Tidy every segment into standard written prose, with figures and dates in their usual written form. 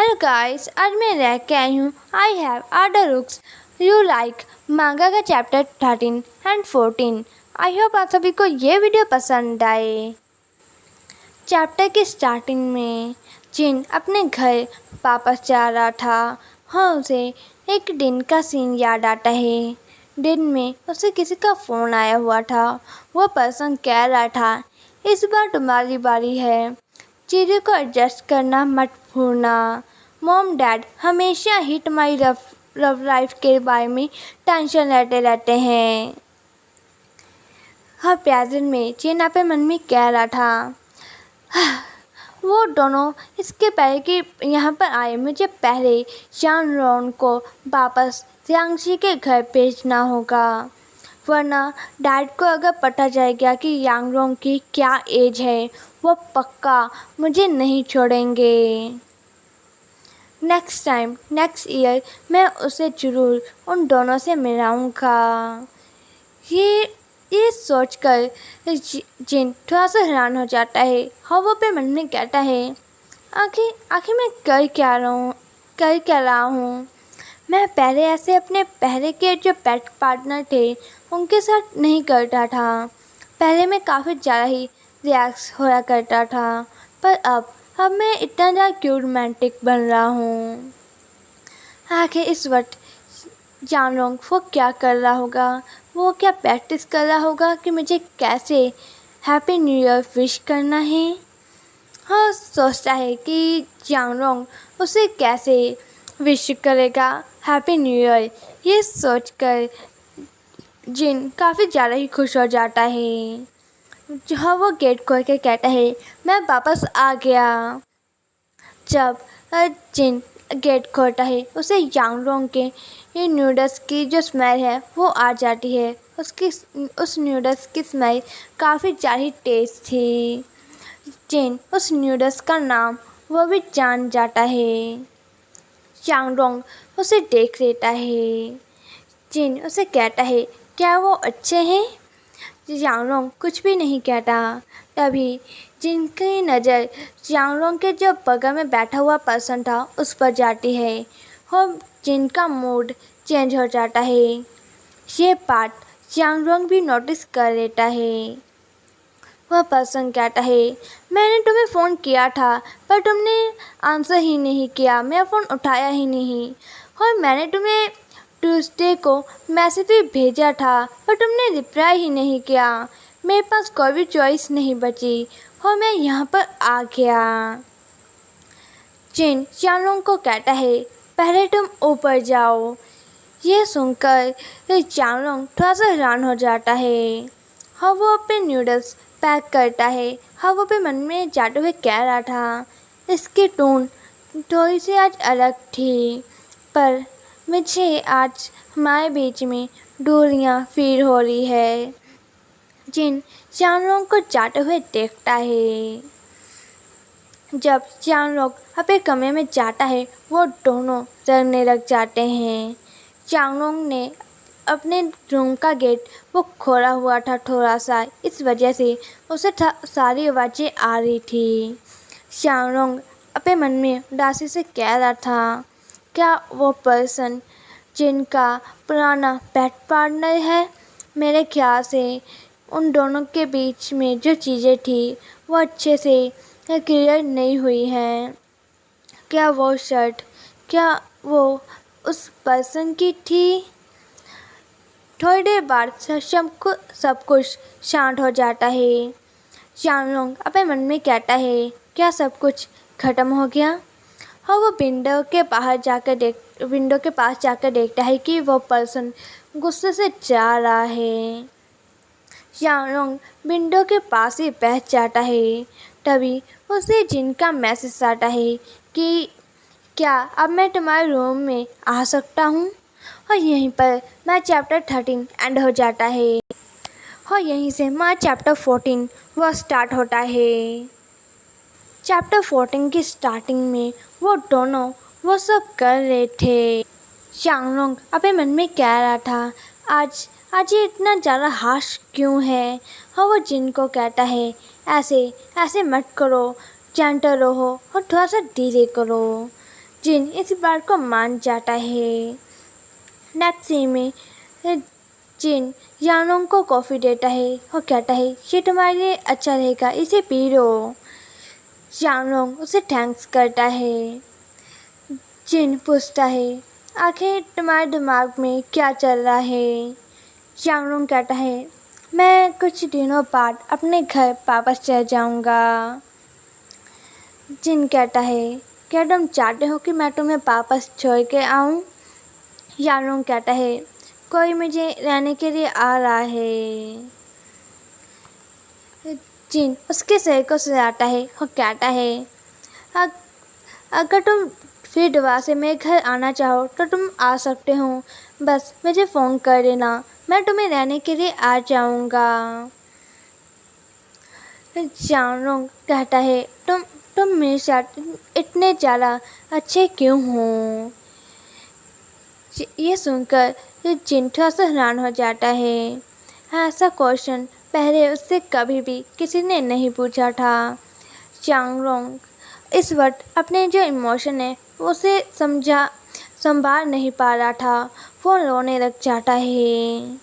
Hello guys, आज मैं लेके आई हूँ I have order books you like मांगा का चैप्टर 13 एंड 14। आई होप आप सभी को ये वीडियो पसंद आए। चैप्टर की स्टार्टिंग में जिन अपने घर वापस जा रहा था। हाँ, उसे एक दिन का सीन याद आता है। दिन में उसे किसी का फ़ोन आया हुआ था। वो पर्सन कह रहा था, इस बार तुम्हारी बारी है, चीज़ों को एडजस्ट करना मत भूलना। मॉम डैड हमेशा ही तुम्हारी लव लाइफ के बारे में टेंशन लेते रहते हैं। हाँ, प्रेजेंट में चीन अपने मन में कह रहा था, वो दोनों इसके पहले कि यहाँ पर आए, मुझे पहले शान रॉन को वापस यांगशी के घर भेजना होगा, वरना डैड को अगर पता चल गया कि यांग रोंग की क्या एज है, वो पक्का मुझे नहीं छोड़ेंगे। नेक्स्ट ईयर मैं उसे ज़रूर उन दोनों से मिलाऊंगा। ये सोचकर जिन थोड़ा सा हैरान हो जाता है। वो पे मन में कहता है, आखिर मैं कर क्या रहा हूँ। मैं पहले ऐसे अपने पहले के जो पेट पार्टनर थे उनके साथ नहीं करता था। पहले मैं काफ़ी ज़्यादा ही रिलैक्स होया करता था, पर अब मैं इतना ज़्यादा क्यूट रोमांटिक बन रहा हूँ। आखिर इस वक्त जानलोंग वो क्या कर रहा होगा, वो क्या प्रैक्टिस कर रहा होगा कि मुझे कैसे हैप्पी न्यू ईयर विश करना है। हाँ, सोचता है कि जानलोंग उसे कैसे विश करेगा हैप्पी न्यू ईयर। ये सोचकर जिन काफ़ी ज़्यादा ही खुश हो जाता है। जहाँ वो गेट खोल के कहता है, मैं वापस आ गया। जब जिन गेट खोलता है, उसे यांगलोंग के ये नूडल्स की जो स्मेल है वो आ जाती है। उस नूडल्स की स्मेल काफ़ी ज़्यादा टेस्ट थी। जिन उस नूडल्स का नाम वो भी जान जाता है। यांगलोंग उसे देख लेता है। जिन उसे कहता है, क्या वो अच्छे हैं? यांगलोंग कुछ भी नहीं कहता। तभी जिनकी नज़र यांगलोंग के जो बगल में बैठा हुआ पर्सन था उस पर जाती है और जिनका मूड चेंज हो जाता है। ये बात यांगलोंग भी नोटिस कर लेता है। वह पर्सन कहता है, मैंने तुम्हें फ़ोन किया था पर तुमने आंसर ही नहीं किया, मेरा फ़ोन उठाया ही नहीं। और मैंने तुम्हें ट्यूसडे को मैसेज भी भेजा था पर तुमने रिप्लाई ही नहीं किया। मेरे पास कोई भी चॉइस नहीं बची और मैं यहाँ पर आ गया। जिन यांगलोंग को कहता है, पहले तुम ऊपर जाओ। ये सुनकर यांगलोंग थोड़ा सा हैरान हो जाता है। हाँ, वो अपने नूडल्स पैक करता है। हाँ, वो अपने मन में जाते हुए कह रहा था, इसकी टोन थोड़ी सी आज अलग थी, पर मुझे आज हमारे बीच में दूरियां फील हो रही है। जिन यांगलोंग को जाते हुए देखता है। जब यांगलोंग अपने कमरे में जाता है, वो दोनों डरने लग जाते हैं। यांगलोंग ने अपने रूम का गेट वो खोला हुआ था थोड़ा सा, इस वजह से उसे सारी आवाज़ें आ रही थी। यांगलोंग अपने मन में उदासी से कह रहा था, क्या वो पर्सन जिनका पुराना पेट पार्टनर है? मेरे ख्याल से उन दोनों के बीच में जो चीज़ें थी वो अच्छे से क्लियर नहीं हुई हैं। क्या वो शर्ट, क्या वो उस पर्सन की थी? थोड़ी देर बाद सब कुछ शांत हो जाता है। यांगलोंग अपने मन में कहता है, क्या सब कुछ ख़त्म हो गया? और वो विंडो के पास जाकर देखता है कि वो पर्सन गुस्से से जा रहा है। यांगलोंग विंडो के पास ही बैठ जाता है। तभी उसे जिनका मैसेज आता है कि क्या अब मैं तुम्हारे रूम में आ सकता हूँ? और यहीं पर मैं चैप्टर 13 एंड हो जाता है और यहीं से मैं चैप्टर 14 वो स्टार्ट होता है। चैप्टर 14 की स्टार्टिंग में वो दोनों वो सब कर रहे थे। यांगलोंग अपने मन में कह रहा था, आज ये इतना ज़्यादा हार्श क्यों है? और वो जिनको कहता है, ऐसे मत करो, जेंटल रहो और थोड़ा सा धीरे करो। जिन इस बात को मान जाता है। नेक्स्ट सीन में जिन यानोंग को कॉफ़ी देता है और कहता है ये तुम्हारे लिए अच्छा रहेगा, इसे पी लो। यानोंग उसे थैंक्स करता है। जिन पूछता है आखिर तुम्हारे दिमाग में क्या चल रहा है। यानोंग कहता है मैं कुछ दिनों बाद अपने घर वापस चल जाऊंगा। जिन कहता है क्या तुम चाहते हो कि मैं तुम्हें वापस छोड़ के आऊँ। यानोंग कहता है कोई मुझे रहने के लिए आ रहा है। जिन उसके सिर को सजाता है और कहता है अगर तुम फिर दोबारा से मेरे घर आना चाहो तो तुम आ सकते हो, बस मुझे फ़ोन कर देना, मैं तुम्हें रहने के लिए आ जाऊंगा। यानोंग कहता है तुम मेरे साथ इतने ज़्यादा अच्छे क्यों हो। ये सुनकर जिन थोड़ा सा हैरान हो जाता है। ऐसा क्वेश्चन पहले उससे कभी भी किसी ने नहीं पूछा था। यानोंग इस वक्त अपने जो इमोशन है उसे संभाल नहीं पा रहा था। वो रोने लग जाता है।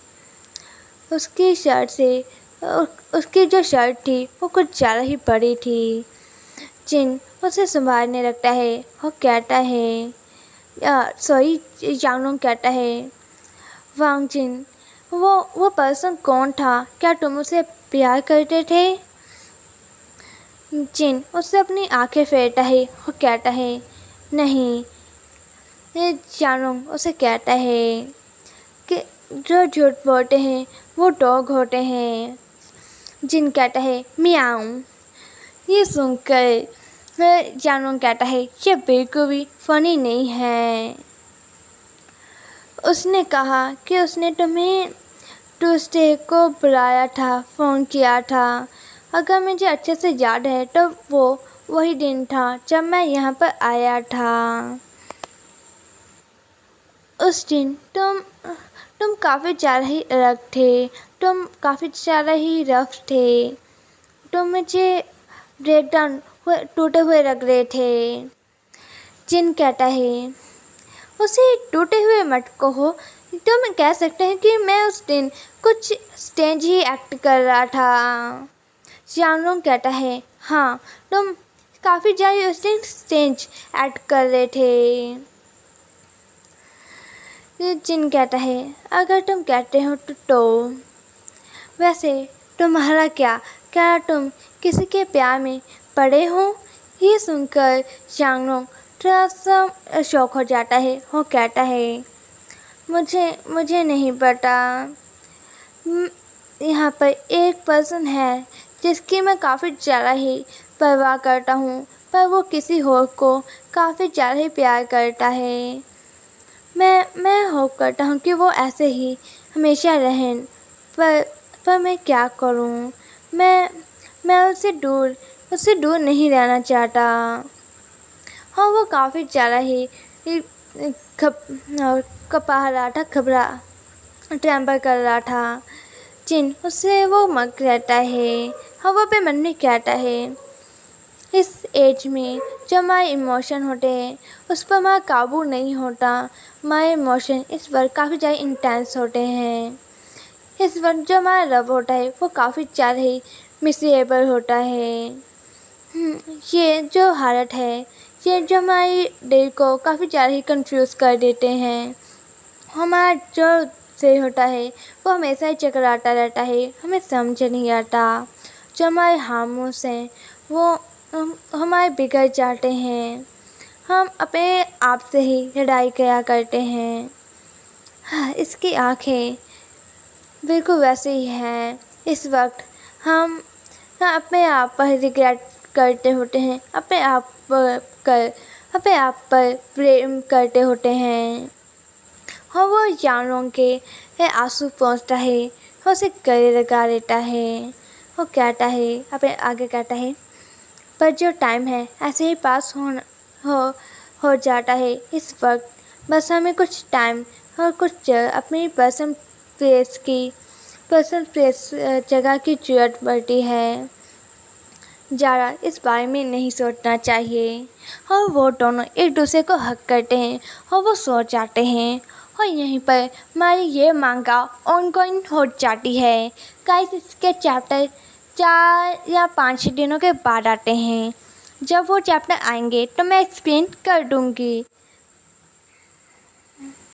उसकी शर्ट से उसकी जो शर्ट थी वो कुछ ज़्यादा ही बड़ी थी। जिन उसे संभालने लगता है और कहता है यानोंग कहता है वांग जिन वो पर्सन कौन था, क्या तुम उसे प्यार करते थे। जिन उससे अपनी आंखें फेरता है और कहता है नहीं। यानोंग उसे कहता है कि जो झूठ बोलते हैं वो डॉग होते हैं। जिन कहता है मियाऊं। ये सुनकर यानोंग कहता है ये बिल्कुल भी फनी नहीं है। उसने कहा कि उसने तुम्हें ट्यूसडे को बुलाया था, फ़ोन किया था। अगर मुझे अच्छे से याद है तो वो वही दिन था जब मैं यहाँ पर आया था। उस दिन तुम काफ़ी ज़्यादा ही अलग थे, तुम काफ़ी ज़्यादा ही रफ थे, तुम मुझे ब्रेकडाउन टूटे हुए लग रहे थे। जिन कहता है उसे टूटे हुए मत कहो, तो मैं कह सकते हैं कि मैं उस दिन कुछ स्टेंज ही एक्ट कर रहा था। यानोंग कहता है हाँ, तुम काफ़ी ज़्यादा उस दिन स्टेंज एक्ट कर रहे थे। जिन कहता है अगर तुम कहते हो तो वैसे तुम्हारा क्या तुम किसी के प्यार में पड़े हो। ये सुनकर यानोंग थोड़ा सा शॉक हो जाता है और कहता है मुझे नहीं पता। यहाँ पर एक पर्सन है जिसकी मैं काफ़ी ज़्यादा ही परवाह करता हूँ, पर वो किसी और को काफ़ी ज़्यादा ही प्यार करता है। मैं होप करता हूँ कि वो ऐसे ही हमेशा रहें, पर मैं क्या करूँ। मैं उससे दूर नहीं रहना चाहता। हाँ, वो काफ़ी ज़्यादा ही कपा रहा था, ट्रैम्पल कर रहा था। जिन उससे वो मग रहता है। हाँ, वो अपने मन में कहता है इस एज में जो हमारे इमोशन होते हैं उस पर हमारा काबू नहीं होता। हमारे इमोशन इस पर काफ़ी ज़्यादा इंटेंस होते हैं। इस वक्त जो हमारा लव होता है वो काफ़ी ज़्यादा ही मिसेबल होता है। ये जो हालत है, ये जो हमारी दिल को काफ़ी ज़्यादा ही कंफ्यूज कर देते हैं। हमारा जो सिर होता है वो हमेशा ही चकराता रहता है, हमें समझ नहीं आता। जो हमारे हार्मोन्स हैं वो हमारे बिगड़ जाते हैं। हम अपने आप से ही लड़ाई किया करते हैं। हाँ, इसकी आँखें बिल्कुल वैसे ही हैं। इस वक्त हम अपने आप पर रिग्रेट करते होते हैं, अपने आप पर प्रेम करते होते हैं। और वो यानोंग के आंसू पहुँचता है, उसे गले लगा लेता है। वो कहता है अपने आगे कहता है पर जो टाइम है ऐसे ही पास हो जाता है। इस वक्त बस हमें कुछ टाइम और कुछ अपनी पर्सनल प्लेस जगह की ज़रूरत पड़ती है। ज़्यादा इस बारे में नहीं सोचना चाहिए। और वो दोनों एक दूसरे को हक करते हैं और वो सो जाते हैं और यहीं पर हमारी ये मांगा ऑनगोइंग हो जाती है। गाइस इसके चैप्टर 4 या 5 दिनों के बाद आते हैं। जब वो चैप्टर आएंगे तो मैं एक्सप्लेन कर दूँगी।